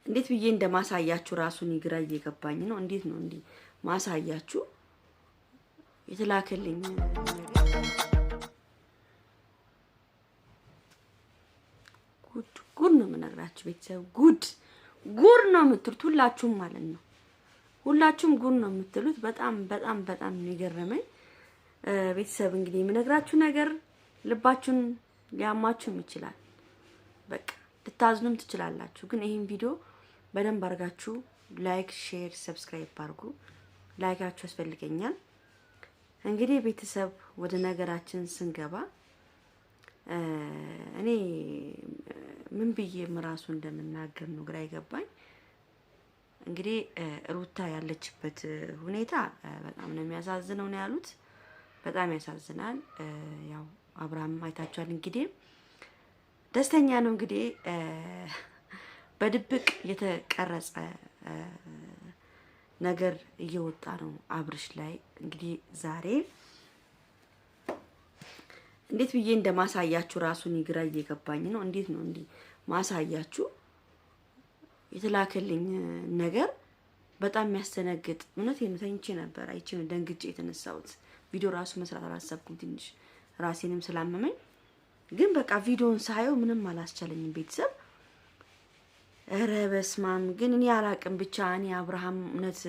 እንዴት ብዬ እንደማሳያችሁ ራሱን ይግራ እየገባኝ ነው። እንዴት ነው እንዴ ማሳያችሁ? የተላከልኝ ጉድ ነው የምነግራችሁ ቤተሰብ። ጉድ ነው የምትሉት ሁላችሁም ማለት ነው። ሁላችሁም ጉድ ነው የምትሉት። በጣም የሚገርመኝ ቤተሰብ እንግዲህ የምነግራችሁ ነገር ልባችሁን ሊያማችሁም ይችላል። በቃ ልታዝኑም ትችላላችሁ። ግን ይሄን ቪዲዮ በደንብ አድርጋችሁ ላይክ፣ ሼር፣ ሰብስክራይብ አድርጉ። ላይካችሁ ያስፈልገኛል። እንግዲህ ቤተሰብ ወደ ነገራችን ስንገባ እኔ ምን ብዬ ራሱ እንደምናገር ነው ግራ ይገባኝ። እንግዲህ ሩታ ያለችበት ሁኔታ በጣም ነው የሚያሳዝነው ነው ያሉት። በጣም ያሳዝናል። ያው አብርሃም አይታችኋል እንግዲህ ደስተኛ ነው እንግዲህ በድብቅ የተቀረጸ ነገር እየወጣ ነው አብርሽ ላይ። እንግዲህ ዛሬ እንዴት ብዬ እንደማሳያችሁ ራሱን ይግራ እየገባኝ ነው። እንዴት ነው እንዴ ማሳያችሁ? የተላከልኝ ነገር በጣም የሚያስተነግጥ እውነቴን ነው። ተኝቼ ነበር አይቼ ነው ደንግጬ የተነሳሁት። ቪዲዮ ራሱ መስራት አላሰብኩም ትንሽ ራሴንም ስላመመኝ። ግን በቃ ቪዲዮውን ሳየው ምንም አላስቻለኝም ቤተሰብ። ኧረ በስማም ግን እኔ አላቅም። ብቻ እኔ አብርሃም እውነት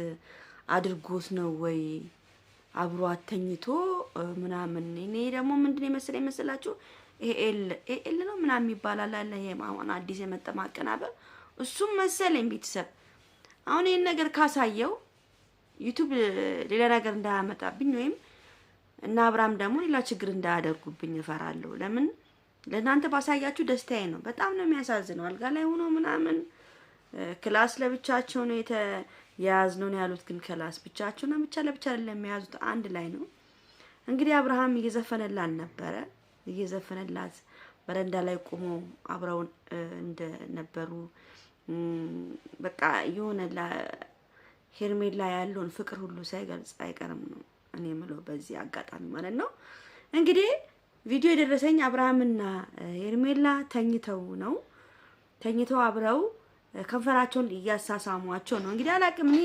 አድርጎት ነው ወይ አብሮ አተኝቶ ምናምን። እኔ ደግሞ ምንድነው መሰላችሁ ኤል ነው ምናምን ይባላል አለ። ይሄ አሁን አዲስ የመጣ ማቀናበር እሱም መሰለኝ ቤተሰብ። አሁን ይሄን ነገር ካሳየው ዩቲዩብ ሌላ ነገር እንዳያመጣብኝ ወይም እና አብርሃም ደግሞ ሌላ ችግር እንዳያደርጉብኝ እፈራለሁ። ለምን ለእናንተ ባሳያችሁ ደስታዬ ነው። በጣም ነው የሚያሳዝነው። አልጋ ላይ ሆኖ ምናምን ክላስ ለብቻቸው ነው የያዝነው ነው ያሉት። ግን ክላስ ብቻቸው ነው ለብቻ አይደለም የያዙት፣ አንድ ላይ ነው። እንግዲህ አብርሃም እየዘፈነላት ነበረ። እየዘፈነላት በረንዳ ላይ ቆሞ አብረው እንደነበሩ በቃ የሆነ ሄርሜላ ያለውን ፍቅር ሁሉ ሳይገልጽ አይቀርም ነው እኔ የምለው በዚህ አጋጣሚ ማለት ነው። እንግዲህ ቪዲዮ የደረሰኝ አብርሃምና ሄርሜላ ተኝተው አብረው ከንፈራቸውን እያሳሳሟቸው ነው። እንግዲህ አላቅም እኔ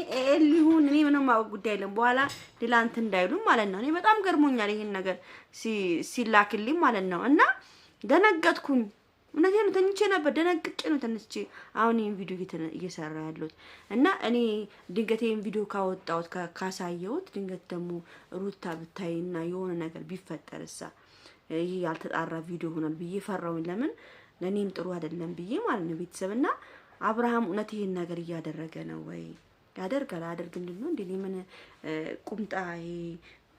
ሊሁን እኔ ምንም ማወቅ ጉዳይ የለም። በኋላ ሌላ እንትን እንዳይሉ ማለት ነው። እኔ በጣም ገርሞኛል ይሄን ነገር ሲላክልኝ ማለት ነው። እና ደነገጥኩኝ። እውነቴን ነው። ተኝቼ ነበር ደነግጬ ነው ተነስቼ አሁን ይሄን ቪዲዮ እየሰራ ያለሁት። እና እኔ ድንገት ይሄን ቪዲዮ ካወጣሁት ካሳየሁት ድንገት ደግሞ ሩታ ብታይና የሆነ ነገር ቢፈጠርሳ ይሄ ያልተጣራ ቪዲዮ ሆናል ብዬ ፈራሁኝ። ለምን ለኔም ጥሩ አይደለም ብዬ ማለት ነው ቤተሰብና አብርሃም እውነት ይሄን ነገር እያደረገ ነው ወይ? ያደርጋል አያደርግም እንደው እንዴ ምን ቁምጣ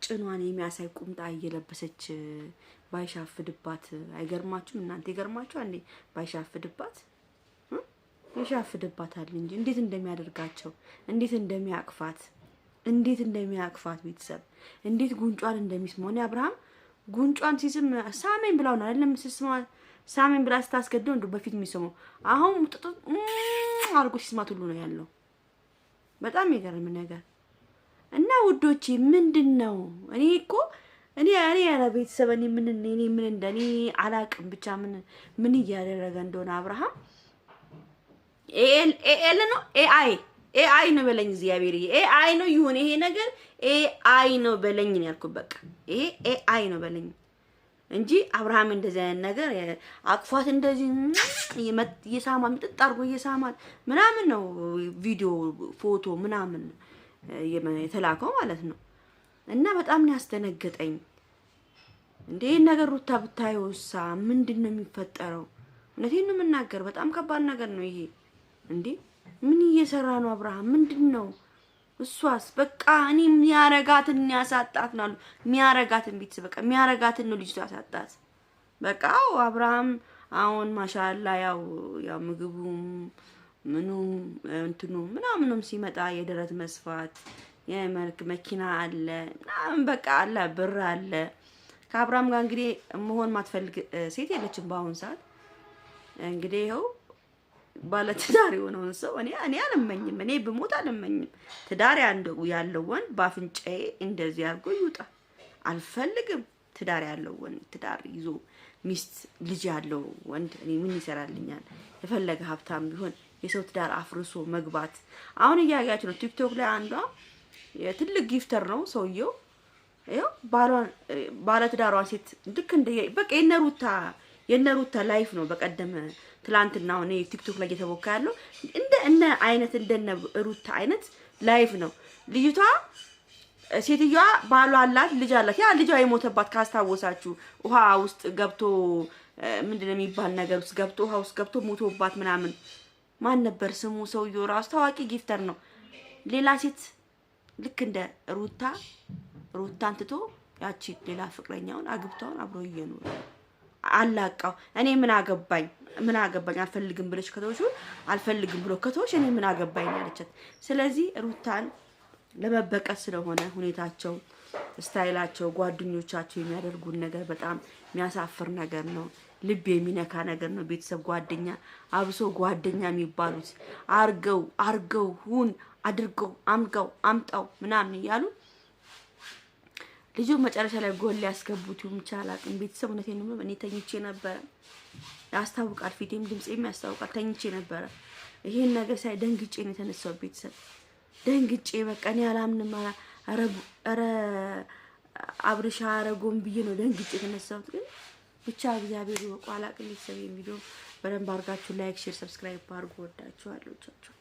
ጭኗን የሚያሳይ ቁምጣ እየለበሰች ባይሻፍድባት አይገርማችሁም? እናንተ ይገርማችሁ አንዴ ባይሻፍድባት ይሻፍድባታል እንጂ እንዴት እንደሚያደርጋቸው እንዴት እንደሚያቅፋት ቤተሰብ እንዴት ጉንጯን እንደሚስመው ነው። አብርሃም ጉንጯን ሲስም ሳሜን ብላው ነው አይደለም ሲስማ ሳሜን ብላ ስታስገደው እንደው በፊት የሚስመው አሁን ጥጥ አርጎ ሲስማት ሁሉ ነው ያለው። በጣም ይገርም ነገር እና ውዶቼ ምንድነው እኔ ያለ ቤተሰብ እኔ ምን እንደኔ አላቅም። ብቻ ምን እያደረገ እንደሆነ አብርሃም ኤል ነው ኤአይ ነው በለኝ። እግዚአብሔር ኤአይ ነው ይሁን ይሄ ነገር ኤአይ ነው በለኝ ነው ያልኩት። በቃ ይሄ ኤአይ ነው በለኝ እንጂ አብርሃም እንደዚህ አይነት ነገር አቅፋት እንደዚህ የሳማ ምጥጥ አድርጎ የሳማት ምናምን ነው ቪዲዮ ፎቶ ምናምን የተላከው ማለት ነው። እና በጣም ነው ያስደነገጠኝ። እንዴ ነገር ሩታ ብታዩሳ ምንድነው የሚፈጠረው? እውነቴን ነው የምናገር። በጣም ከባድ ነገር ነው ይሄ። እንዴ ምን እየሰራ ነው አብርሃም? ምንድነው እሷስ? በቃ እኔ የሚያረጋትን ያሳጣት ነው የሚያረጋትን ቢት በቃ የሚያረጋትን ነው ልጅቷ ያሳጣት። በቃ አብርሃም አሁን ማሻአላ ያው ምግቡም ምኑም እንትኑ ምናምንም ሲመጣ የደረት መስፋት የመልክ መኪና አለ ምናምን በቃ አለ ብር አለ። ከአብርሃም ጋር እንግዲህ መሆን ማትፈልግ ሴት የለችም በአሁን ሰዓት። እንግዲህ ይኸው ባለ ትዳር የሆነውን ሰው እኔ አልመኝም። እኔ ብሞት አልመኝም። ትዳር ያለው ወንድ ባፍንጫዬ እንደዚህ አድርጎ ይውጣ አልፈልግም። ትዳር ያለው ወንድ ትዳር ይዞ ሚስት ልጅ ያለው ወንድ እኔ ምን ይሰራልኛል? የፈለገ ሀብታም ቢሆን የሰው ትዳር አፍርሶ መግባት። አሁን እያያችሁ ነው ቲክቶክ ላይ አንዷ የትልቅ ጊፍተር ነው ሰውየው ይኸው ባለ ትዳሯን ሴት ልክ እንደ በቃ የነሩታ ላይፍ ነው። በቀደም ትላንትና ነው ቲክቶክ ላይ እየተቦካ ያለው እነ ሩታ አይነት ላይፍ ነው። ልጅቷ ሴትዮዋ ባሏ አላት ልጅ አላት። ያ ልጇ የሞተባት ካስታወሳችሁ ውሃ ውስጥ ገብቶ ምንድነው የሚባል ነገር ውስጥ ገብቶ ውሃ ውስጥ ገብቶ ሞቶባት ምናምን ማን ነበር ስሙ? ሰውየው ራሱ ታዋቂ ጊፍተር ነው። ሌላ ሴት ልክ እንደ ሩታን ትቶ ያቺ ሌላ ፍቅረኛውን አግብታውን አብሮ እየኖሩ አላቃው። እኔ ምን አገባኝ አልፈልግም ብለሽ ከተውሽ አልፈልግም ብሎ ከተውሽ እኔ ምን አገባኝ ያለቻት። ስለዚህ ሩታን ለመበቀል ስለሆነ ሁኔታቸው፣ ስታይላቸው፣ ጓደኞቻቸው የሚያደርጉን ነገር በጣም የሚያሳፍር ነገር ነው። ልብ የሚነካ ነገር ነው። ቤተሰብ ጓደኛ አብሶ ጓደኛ የሚባሉት አርገው ሁን አድርገው አምጣው ምናምን እያሉ ልጁ መጨረሻ ላይ ጎል ያስገቡት ይቻላል። ቤተሰብ እውነቴን ነው። እኔ ተኝቼ ነበር ያስታውቃል፣ ፊቴም ድምጼም ያስታውቃል። ተኝቼ ነበር። ይሄን ነገር ሳይ ደንግጬ ነው የተነሳው። ቤተሰብ ደንግጬ በቃ እኔ አላምንም። አረ አብርሻ አረጎም ብዬ ነው ደንግጬ የተነሳሁት። ግን ብቻ እግዚአብሔር ይወቀው። አላቅም። ቤተሰብ ቪዲዮ በደንብ አድርጋችሁ ላይክ፣ ሼር፣ ሰብስክራይብ አድርጉ። ወዳችኋለሁ። ቻው።